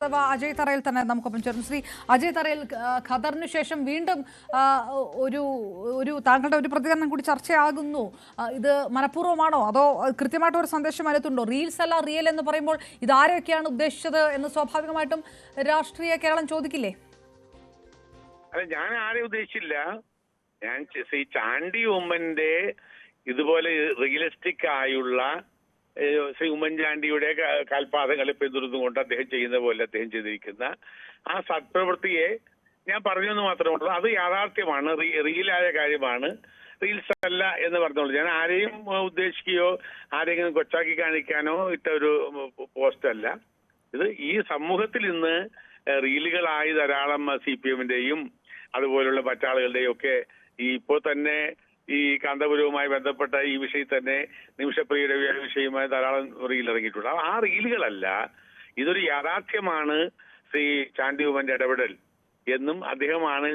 അജയ് തറയിൽ തന്നെ നമുക്കൊപ്പം ചേർന്നു. ശ്രീ അജയ് തറയിൽ, ഖദറിന് ശേഷം വീണ്ടും ഒരു ഒരു താങ്കളുടെ ഒരു പ്രതികരണം കൂടി ചർച്ചയാകുന്നു. ഇത് മനഃപൂർവ്വമാണോ അതോ കൃത്യമായിട്ട് ഒരു സന്ദേശം അതിനകത്തുണ്ടോ? റീൽസ് അല്ല റിയൽ എന്ന് പറയുമ്പോൾ ഇതാരൊക്കെയാണ് ഉദ്ദേശിച്ചത് എന്ന് സ്വാഭാവികമായിട്ടും രാഷ്ട്രീയ കേരളം ചോദിക്കില്ലേ? അല്ല, ഞാൻ ആരെയും ഉദ്ദേശിച്ചില്ല. ഞാൻ ഈ ചാണ്ടി ഉമ്മന്റെ ഇതുപോലെ റിയലിസ്റ്റിക് ആയുള്ള ശ്രീ ഉമ്മൻചാണ്ടിയുടെ കാൽപാദങ്ങളെ പിന്തുടർന്നുകൊണ്ട് അദ്ദേഹം ചെയ്യുന്ന പോലെ അദ്ദേഹം ചെയ്തിരിക്കുന്ന ആ സത്പ്രവൃത്തിയെ ഞാൻ പറഞ്ഞെന്ന് മാത്രമേ ഉള്ളൂ. അത് യാഥാർത്ഥ്യമാണ്, റിയലായ കാര്യമാണ്, റീൽസ് അല്ല എന്ന് പറഞ്ഞോളൂ. ഞാൻ ആരെയും ഉദ്ദേശിക്കുകയോ ആരെങ്കിലും കൊച്ചാക്കി കാണിക്കാനോ ഇട്ട ഒരു പോസ്റ്റ് അല്ല ഇത്. ഈ സമൂഹത്തിൽ ഇന്ന് റീലുകളായി ധാരാളം CPM-ന്റെയും അതുപോലുള്ള മറ്റാളുകളുടെയും ഒക്കെ ഇപ്പോൾ തന്നെ ഈ കാന്തപുരവുമായി ബന്ധപ്പെട്ട ഈ വിഷയത്തിൽ തന്നെ നിമിഷപ്രിയയുടെ വിഷയവുമായി ധാരാളം റീൽ ഇറങ്ങിയിട്ടുണ്ട്. ആ റീലുകളല്ല, ഇതൊരു യാഥാർത്ഥ്യമാണ് ശ്രീ ചാണ്ടി ഉമ്മന്റെ ഇടപെടൽ എന്നും അദ്ദേഹമാണ്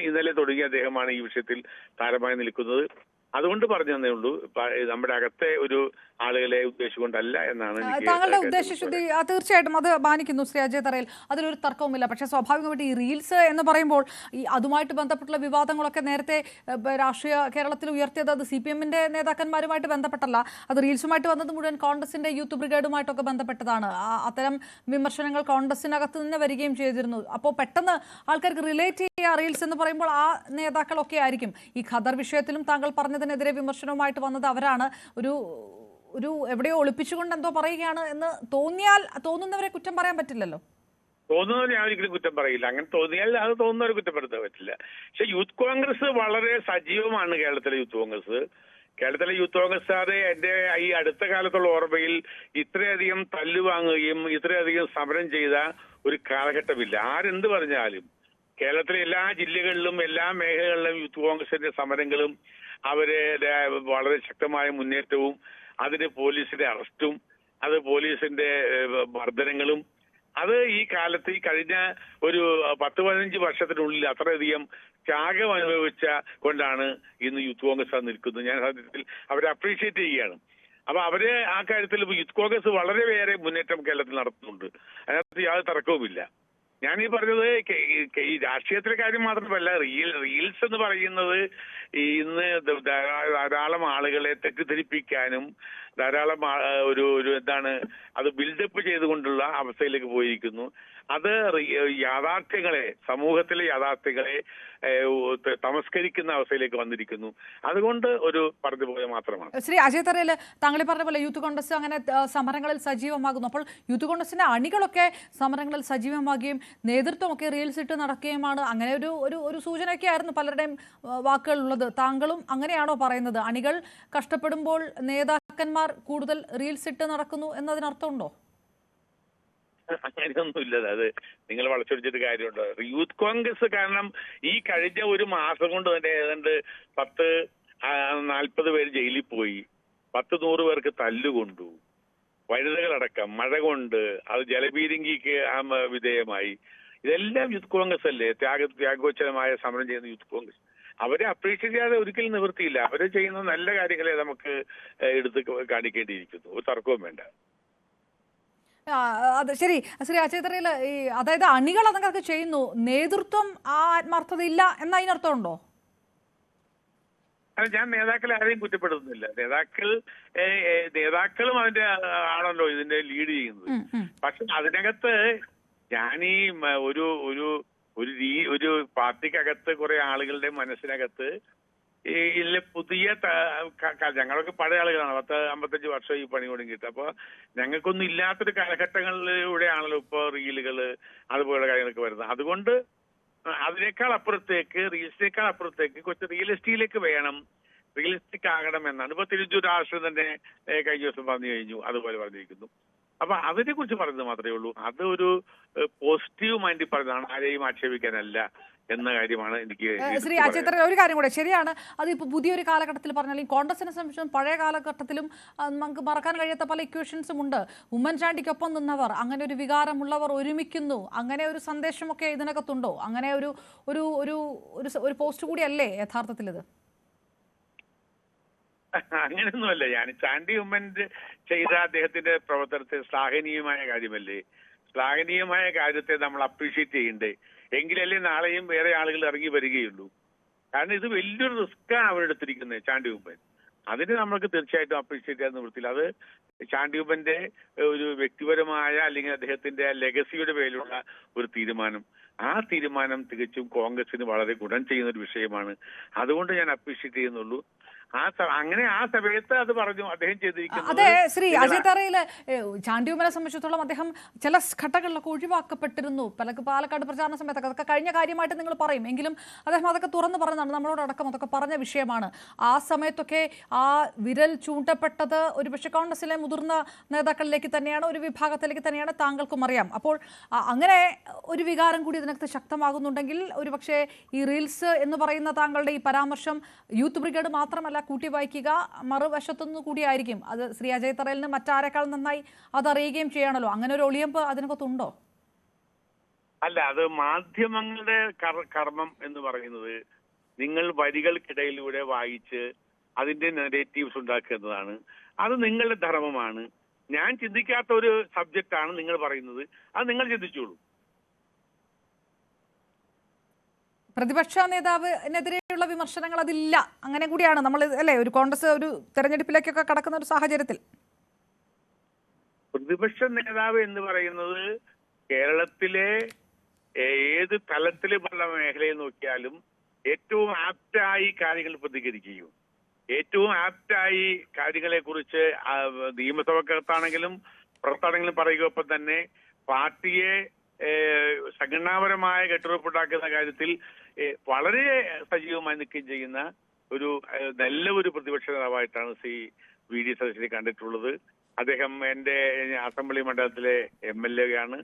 ഇന്നലെ തുടങ്ങി അദ്ദേഹമാണ് ഈ വിഷയത്തിൽ താരമായി നിൽക്കുന്നത്. അതുകൊണ്ട് പറഞ്ഞു തന്നേ ഉള്ളൂ. നമ്മുടെ അകത്തെ ഒരു ആളുകളെ ഉദ്ദേശിച്ചുകൊണ്ടല്ല എന്നാണ് താങ്കളുടെ ഉദ്ദേശശുദ്ധി. തീർച്ചയായിട്ടും അത് മാനിക്കുന്നു ശ്രീ അജയ് തറയിൽ, അതിലൊരു തർക്കവുമില്ല. പക്ഷേ സ്വാഭാവികമായിട്ട് ഈ റീൽസ് എന്ന് പറയുമ്പോൾ ഈ അതുമായിട്ട് ബന്ധപ്പെട്ടുള്ള വിവാദങ്ങളൊക്കെ നേരത്തെ രാഷ്ട്രീയ കേരളത്തിൽ ഉയർത്തിയത് അത് CPM-ന്റെ നേതാക്കന്മാരുമായിട്ട് ബന്ധപ്പെട്ടല്ല, അത് റീൽസുമായിട്ട് വന്നത് മുഴുവൻ കോൺഗ്രസിന്റെ യൂത്ത് ബ്രിഗേഡുമായിട്ടൊക്കെ ബന്ധപ്പെട്ടതാണ്. അത്തരം വിമർശനങ്ങൾ കോൺഗ്രസിനകത്ത് നിന്ന് വരികയും ചെയ്തിരുന്നു. അപ്പോൾ പെട്ടെന്ന് ആൾക്കാർക്ക് റിലേറ്റ് ചെയ്യുക റീൽസ് എന്ന് പറയുമ്പോൾ ആ നേതാക്കളൊക്കെ ആയിരിക്കും. ഈ ഖദർ വിഷയത്തിലും താങ്കൾ പറഞ്ഞതിനെതിരെ വിമർശനവുമായിട്ട് വന്നത് അവരാണ്. ഒരു എവിടെയോ ഒളിപ്പിച്ചുകൊണ്ട് എന്തോ പറയുകയാണ് എന്ന് തോന്നുന്നവരെ കുറ്റം പറയാൻ പറ്റില്ലല്ലോ. തോന്നുന്നവരെ ഞാൻ ഒരിക്കലും കുറ്റം പറയില്ല. അങ്ങനെ തോന്നിയാൽ അത് തോന്നുന്നവരെ കുറ്റപ്പെടുത്താൻ പറ്റില്ല. പക്ഷെ യൂത്ത് കോൺഗ്രസ് വളരെ സജീവമാണ്. കേരളത്തിലെ യൂത്ത് കോൺഗ്രസ്സുകാരെ എന്റെ ഈ അടുത്ത കാലത്തുള്ള ഓർമ്മയിൽ ഇത്രയധികം തല്ലുവാങ്ങുകയും ഇത്രയധികം സമരം ചെയ്ത ഒരു കാലഘട്ടമില്ല. ആരെന്ത് പറഞ്ഞാലും കേരളത്തിലെ എല്ലാ ജില്ലകളിലും എല്ലാ മേഖലകളിലും യൂത്ത് കോൺഗ്രസിന്റെ സമരങ്ങളും അവര് വളരെ ശക്തമായ മുന്നേറ്റവും അതിന് പോലീസിന്റെ അറസ്റ്റും അത് പോലീസിന്റെ മർദ്ദനങ്ങളും അത് ഈ കാലത്ത് ഈ കഴിഞ്ഞ ഒരു 10-15 വർഷത്തിനുള്ളിൽ അത്രയധികം ത്യാഗം അനുഭവിച്ച കൊണ്ടാണ് ഇന്ന് യൂത്ത് കോൺഗ്രസ് നിൽക്കുന്നത്. ഞാൻ സത്യത്തിൽ അവരെ അപ്രീഷിയേറ്റ് ചെയ്യുകയാണ്. അപ്പൊ അവര് ആ കാര്യത്തിൽ യൂത്ത് കോൺഗ്രസ് വളരെയേറെ മുന്നേറ്റം കേരളത്തിൽ നടത്തുന്നുണ്ട്. അതിനകത്ത് യാതൊരു തർക്കവുമില്ല. ഞാനീ പറഞ്ഞത് ഈ രാഷ്ട്രീയത്തിലെ കാര്യം മാത്രമല്ല, റീൽസ് എന്ന് പറയുന്നത് ഇന്ന് ധാരാളം ആളുകളെ തെറ്റിദ്ധരിപ്പിക്കാനും ധാരാളം ഒരു എന്താണ് അത് ബിൽഡപ്പ് ചെയ്തുകൊണ്ടുള്ള അവസ്ഥയിലേക്ക് പോയിരിക്കുന്നു. അത് സമൂഹത്തിലെ യാഥാർത്ഥ്യങ്ങളെ തമസ്കരിക്കുന്ന അവസ്ഥയിലേക്ക് വന്നിരിക്കുന്നു. അതുകൊണ്ട് ഒരു പറഞ്ഞു പോയ മാത്രമാണ്. ശ്രീ അജയ് തറയിൽ, താങ്കൾ പറഞ്ഞ പോലെ യൂത്ത് കോൺഗ്രസ് അങ്ങനെ സമരങ്ങളിൽ സജീവമാകുന്നു. അപ്പോൾ യൂത്ത് കോൺഗ്രസിന്റെ അണികളൊക്കെ സമരങ്ങളിൽ സജീവമാകുകയും നേതൃത്വമൊക്കെ റീൽസ് ഇട്ട് നടക്കുകയുമാണ്. അങ്ങനെ ഒരു സൂചനയൊക്കെ ആയിരുന്നു പലരുടെയും വാക്കുകളുള്ളത്. താങ്കളും അങ്ങനെയാണോ പറയുന്നത്? അണികൾ കഷ്ടപ്പെടുമ്പോൾ നേതാക്കന്മാർ കൂടുതൽ റീൽസ് ഇട്ട് നടക്കുന്നു എന്നതിനർത്ഥമുണ്ടോ? അങ്ങനെയൊന്നുമില്ല. അത് നിങ്ങൾ വളച്ചൊടിച്ചിട്ട് കാര്യമുണ്ടോ? യൂത്ത് കോൺഗ്രസ് കാരണം ഈ കഴിഞ്ഞ ഒരു മാസം കൊണ്ട് തന്നെ ഏതാണ്ട് 10-40 പേര് ജയിലിൽ പോയി, 100 പേർക്ക് തല്ലുകൊണ്ടു, വനിതകളടക്കം മഴ കൊണ്ട് അത് ജലപീരങ്കിക്ക് വിധേയമായി. ഇതെല്ലാം യൂത്ത് കോൺഗ്രസ് അല്ലേ? ത്യാഗോച്ചരമായ സമരം ചെയ്യുന്ന യൂത്ത് കോൺഗ്രസ്. അവരെ അപ്രീഷിയേറ്റ് ചെയ്യാതെ ഒരിക്കലും നിവൃത്തിയില്ല. അവര് ചെയ്യുന്ന നല്ല കാര്യങ്ങളെ നമുക്ക് എടുത്ത് കാണിക്കേണ്ടിയിരിക്കുന്നു. ഒരു തർക്കവും വേണ്ട. അത് ശരി. ശ്രീ അജയ് തറയിൽ, അതായത് അണികൾ അതൊക്കെ ചെയ്യുന്നു, നേതൃത്വം ആ ആത്മാർത്ഥത ഇല്ല എന്നതിനർത്ഥം ഉണ്ടോ? അത് ഞാൻ നേതാക്കളെ ആരെയും കുറ്റപ്പെടുത്തുന്നില്ല. നേതാക്കളും അതിന്റെ ആണല്ലോ ഇതിന്റെ ലീഡ് ചെയ്യുന്നത്. പക്ഷെ അതിനകത്ത് ഞാനീ ഒരു പാർട്ടിക്കകത്ത് കുറെ ആളുകളുടെ മനസ്സിനകത്ത് പുതിയ ഞങ്ങളൊക്കെ പഴയ ആളുകളാണ്. 10-55 വർഷം ഈ പണി തുടങ്ങിയിട്ട്. അപ്പൊ ഞങ്ങൾക്കൊന്നും ഇല്ലാത്തൊരു കാലഘട്ടങ്ങളിലൂടെയാണല്ലോ ഇപ്പൊ റീലുകള് അതുപോലുള്ള കാര്യങ്ങളൊക്കെ വരുന്നത്. അതുകൊണ്ട് അതിനേക്കാൾ അപ്പുറത്തേക്ക്, റീൽസിനേക്കാൾ അപ്പുറത്തേക്ക് കുറച്ച് റിയലിസ്റ്റിയിലേക്ക് വേണം, റിയലിസ്റ്റിക് ആകണം എന്നാണ് ഇപ്പൊ തിരുവനന്തപുരം രാഷ്ട്രം തന്നെ കഴിഞ്ഞ ദിവസം പറഞ്ഞു കഴിഞ്ഞു, അതുപോലെ പറഞ്ഞിരിക്കുന്നു. അപ്പൊ അതിനെ കുറിച്ച് പറയുന്നത് മാത്രമേ ഉള്ളൂ. അത് ഒരു പോസിറ്റീവ് മൈൻഡിൽ പറഞ്ഞതാണ്, ആരെയും ആക്ഷേപിക്കാനല്ല എന്ന കാര്യമാണ് എനിക്ക്. ശ്രീ അജയ് തറയിൽ, ഒരു കാര്യം കൂടെ ശരിയാണ്. അതിപ്പോൾ പുതിയൊരു കാലഘട്ടത്തിൽ പറഞ്ഞാൽ ഈ കോൺഗ്രസിനെ സംബന്ധിച്ചും പഴയ കാലഘട്ടത്തിലും നമുക്ക് മറക്കാൻ കഴിയാത്ത പല ഇക്വേഷൻസും ഉണ്ട്. ഉമ്മൻചാണ്ടിക്കൊപ്പം നിന്നവർ, അങ്ങനെ ഒരു വികാരമുള്ളവർ ഒരുമിക്കുന്നു, അങ്ങനെ ഒരു സന്ദേശമൊക്കെ ഇതിനകത്തുണ്ടോ? അങ്ങനെ ഒരു പോസ്റ്റ് കൂടിയല്ലേ യഥാർത്ഥത്തിൽ ഇത്? അങ്ങനെയൊന്നുമല്ല. ഞാൻ ചാണ്ടി ഉമ്മൻ ചെയ്ത അദ്ദേഹത്തിന്റെ പ്രവർത്തനത്തെ ശ്ലാഘനീയമായ കാര്യമല്ലേ? ശ്ലാഘനീയമായ കാര്യത്തെ നമ്മൾ അപ്രീഷിയേറ്റ് ചെയ്യണ്ടേ? എങ്കിലല്ലേ നാളെയും വേറെ ആളുകൾ ഇറങ്ങി വരികയുള്ളൂ. കാരണം ഇത് വലിയൊരു റിസ്ക്കാണ് അവരെടുത്തിരിക്കുന്നത് ചാണ്ടി ഉമ്മൻ. അതിന് നമ്മൾക്ക് തീർച്ചയായിട്ടും അപ്രീഷിയേറ്റ് ചെയ്യാൻ നിവൃത്തിയില്ല. അത് ചാണ്ടി ഉമ്മന്റെ ഒരു വ്യക്തിപരമായ അല്ലെങ്കിൽ അദ്ദേഹത്തിന്റെ ലെഗസിയുടെ പേരിലുള്ള ഒരു തീരുമാനം. ആ തീരുമാനം തികച്ചും കോൺഗ്രസിന് വളരെ ഗുണം ചെയ്യുന്ന ഒരു വിഷയമാണ്. അതുകൊണ്ട് ഞാൻ അപ്രീഷിയേറ്റ് ചെയ്യുന്നുള്ളൂ. അങ്ങനെ ആ സമയത്ത് അത് പറഞ്ഞു അദ്ദേഹം ചെയ്തിരിക്കുന്നത്. അതെ, ശ്രീ അജയ് തറയില് ചാണ്ടി ഉമ്മനെ സംബന്ധിച്ചിടത്തോളം അദ്ദേഹം ചില ഘട്ടങ്ങളിലൊക്കെ ഒഴിവാക്കപ്പെട്ടിരുന്നു. പാലക്കാട് പ്രചാരണ സമയത്തൊക്കെ അതൊക്കെ കഴിഞ്ഞ കാര്യമായിട്ട് നിങ്ങൾ പറയും. എങ്കിലും അദ്ദേഹം അതൊക്കെ തുറന്നു പറഞ്ഞതാണ്, നമ്മളോടക്കം അതൊക്കെ പറഞ്ഞ വിഷയമാണ്. ആ സമയത്തൊക്കെ ആ വിരൽ ചൂണ്ടപ്പെട്ടത് ഒരുപക്ഷെ കോൺഗ്രസിലെ മുതിർന്ന നേതാക്കളിലേക്ക് തന്നെയാണ്, ഒരു വിഭാഗത്തിലേക്ക് തന്നെയാണ്, താങ്കൾക്കും അറിയാം. അപ്പോൾ അങ്ങനെ ഒരു വികാരം കൂടി ഇതിനകത്ത് ശക്തമാകുന്നുണ്ടെങ്കിൽ ഒരുപക്ഷെ ഈ റീൽസ് എന്ന് പറയുന്ന താങ്കളുടെ ഈ പരാമർശം യൂത്ത് ബ്രിഗേഡ് മാത്രമല്ല കൂട്ടി വായിക്കുക, മറുവശത്തുനിന്ന് കൂടിയായിരിക്കും അത്. ശ്രീ അജയ് തറയിലിന് മറ്റാരെക്കാൾ നന്നായി അതറിയുകയും ചെയ്യണമല്ലോ. അങ്ങനെ ഒരു ഒളിയമ്പ് അതിനകത്തുണ്ടോ? അല്ല, അത് മാധ്യമങ്ങളുടെ കർമ്മം എന്ന് പറയുന്നത് നിങ്ങൾ വരികൾക്കിടയിലൂടെ വായിച്ച് അതിന്റെ നെഗറ്റീവ്സ് ഉണ്ടാക്കുന്നതാണ്. അത് നിങ്ങളുടെ ധർമ്മമാണ്. ഞാൻ ചിന്തിക്കാത്ത ഒരു സബ്ജക്റ്റാണ് നിങ്ങൾ പറയുന്നത്. അത് നിങ്ങൾ ചിന്തിച്ചോളൂ. പ്രതിപക്ഷ നേതാവിനെതിരെയുള്ള വിമർശനങ്ങൾ അതില്ല, അങ്ങനെ കൂടിയാണ് നമ്മൾ അല്ലേ ഒരു കോൺഗ്രസ് ഒരു തെരഞ്ഞെടുപ്പിലേക്കൊക്കെ കടക്കുന്ന ഒരു സാഹചര്യത്തിൽ. പ്രതിപക്ഷ നേതാവ് എന്ന് പറയുന്നത് കേരളത്തിലെ ഏത് തലത്തിലുമുള്ള മേഖലയിൽ നോക്കിയാലും ഏറ്റവും ആപ്റ്റായി കാര്യങ്ങൾ പ്രതികരിക്കുകയും ഏറ്റവും ആപ്റ്റായി കാര്യങ്ങളെ കുറിച്ച് നിയമസഭക്കകത്താണെങ്കിലും പുറത്താണെങ്കിലും പറയുകയൊപ്പം തന്നെ പാർട്ടിയെ സംഘടനാപരമായ കെട്ടുറപ്പുണ്ടാക്കുന്ന കാര്യത്തിൽ വളരെ സജീവമായി നിൽക്കുകയും ചെയ്യുന്ന ഒരു നല്ല ഒരു പ്രതിപക്ഷ നേതാവായിട്ടാണ് ശ്രീ വി ഡി സതീശനെ കണ്ടിട്ടുള്ളത്. അദ്ദേഹം എന്റെ അസംബ്ലി മണ്ഡലത്തിലെ MLA ആണ്.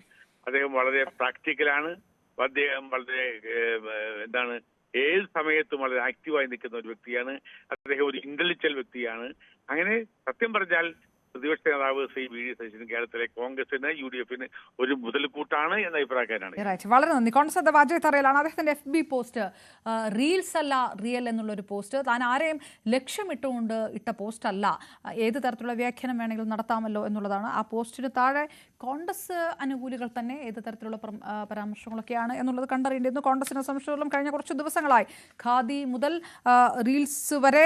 അദ്ദേഹം വളരെ പ്രാക്ടിക്കലാണ്. അദ്ദേഹം വളരെ ഏത് സമയത്തും വളരെ ആക്റ്റീവായി നിൽക്കുന്ന ഒരു വ്യക്തിയാണ്. അദ്ദേഹം ഒരു ഇന്റലിജന്റ് വ്യക്തിയാണ്. അങ്ങനെ സത്യം പറഞ്ഞാൽ പ്രതിപക്ഷ നേതാവ് ശ്രീ വി ഡി സതീശൻ കേരളത്തിലെ കോൺഗ്രസിന് UDF-ന് ഒരു മുതൽക്കൂട്ടാണ് എന്ന അഭിപ്രായക്കാരാണ്. വളരെ നന്ദി. കോൺഗ്രസ് നേതാവ് അജയ് തറയിലാണ്. അദ്ദേഹത്തിന്റെ FB പോസ്റ്റ് റീൽസ് അല്ല റിയൽ എന്നുള്ളൊരു പോസ്റ്റ്, താൻ ആരെയും ലക്ഷ്യമിട്ടുകൊണ്ട് ഇട്ട പോസ്റ്റ് അല്ല, ഏത് തരത്തിലുള്ള വ്യാഖ്യാനം വേണമെങ്കിലും നടത്താമല്ലോ എന്നുള്ളതാണ്. ആ പോസ്റ്റിന് താഴെ കോൺഗ്രസ് അനുകൂലികൾ തന്നെ ഏത് തരത്തിലുള്ള പരാമർശങ്ങളൊക്കെയാണ് എന്നുള്ളത് കണ്ടറിയേണ്ടിയിരുന്നു. കോൺഗ്രസിനെ സംബന്ധിച്ചിടത്തോളം കഴിഞ്ഞ കുറച്ച് ദിവസങ്ങളായി ഖാദി മുതൽ റീൽസ് വരെ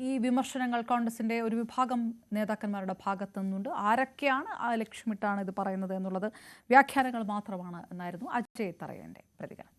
ഈ വിമർശനങ്ങൾ കോൺഗ്രസിന്റെ ഒരു വിഭാഗം നേതാക്കന്മാരുടെ ഭാഗത്തു നിന്നുണ്ട്. ആരൊക്കെയാണ് ആ ലക്ഷ്യമിട്ടാണ് ഇത് പറയുന്നത് എന്നുള്ളത് വ്യാഖ്യാനങ്ങൾ മാത്രമാണ് എന്നായിരുന്നു അജയ് തറയന്റെ പ്രതികരണം.